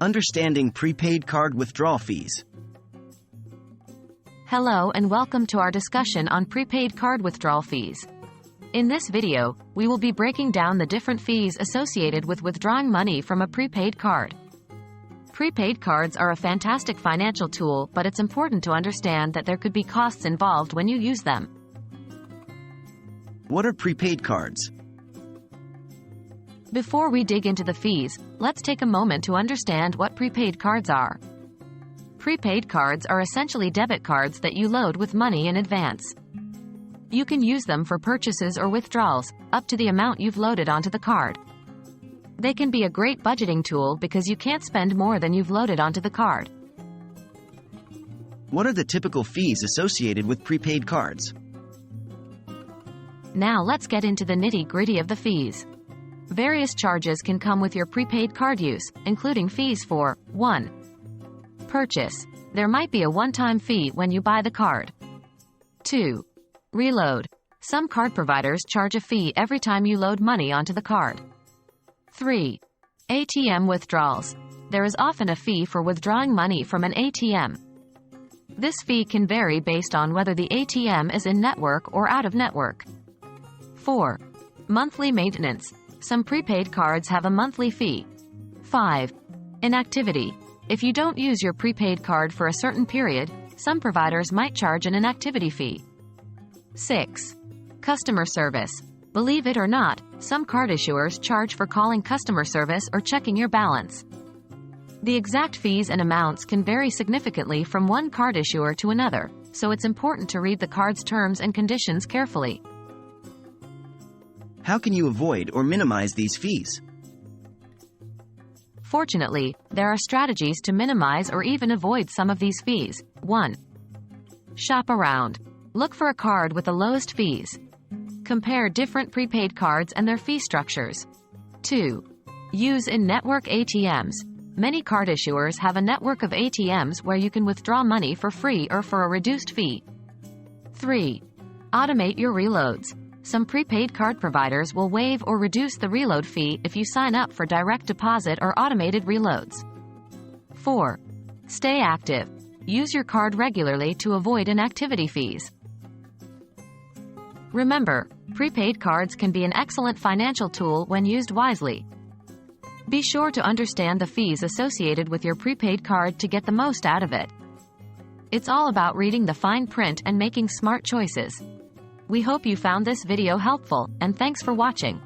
Understanding prepaid card withdrawal fees. Hello and welcome to our discussion on prepaid card withdrawal fees. In this video, we will be breaking down the different fees associated with withdrawing money from a prepaid card. Prepaid cards are a fantastic financial tool, but it's important to understand that there could be costs involved when you use them. What are prepaid cards? Before we dig into the fees, let's take a moment to understand what prepaid cards are. Prepaid cards are essentially debit cards that you load with money in advance. You can use them for purchases or withdrawals, up to the amount you've loaded onto the card. They can be a great budgeting tool because you can't spend more than you've loaded onto the card. What are the typical fees associated with prepaid cards? Now let's get into the nitty-gritty of the fees. Various charges can come with your prepaid card use, including fees for 1. Purchase. There might be a one-time fee when you buy the card. 2. Reload. Some card providers charge a fee every time you load money onto the card. 3. ATM withdrawals. There is often a fee for withdrawing money from an ATM. This fee can vary based on whether the ATM is in-network or out-of-network. 4. Monthly maintenance. Some prepaid cards have a monthly fee. 5. Inactivity. If you don't use your prepaid card for a certain period, some providers might charge an inactivity fee. 6. Customer service. Believe it or not, some card issuers charge for calling customer service or checking your balance. The exact fees and amounts can vary significantly from one card issuer to another, so it's important to read the card's terms and conditions carefully. How can you avoid or minimize these fees? Fortunately, there are strategies to minimize or even avoid some of these fees. 1. Shop around. Look for a card with the lowest fees. Compare different prepaid cards and their fee structures. 2. Use in-network ATMs. Many card issuers have a network of ATMs where you can withdraw money for free or for a reduced fee. 3. Automate your reloads. Some prepaid card providers will waive or reduce the reload fee if you sign up for direct deposit or automated reloads. 4. Stay active. Use your card regularly to avoid inactivity fees. Remember, prepaid cards can be an excellent financial tool when used wisely. Be sure to understand the fees associated with your prepaid card to get the most out of it. It's all about reading the fine print and making smart choices. We hope you found this video helpful, and thanks for watching.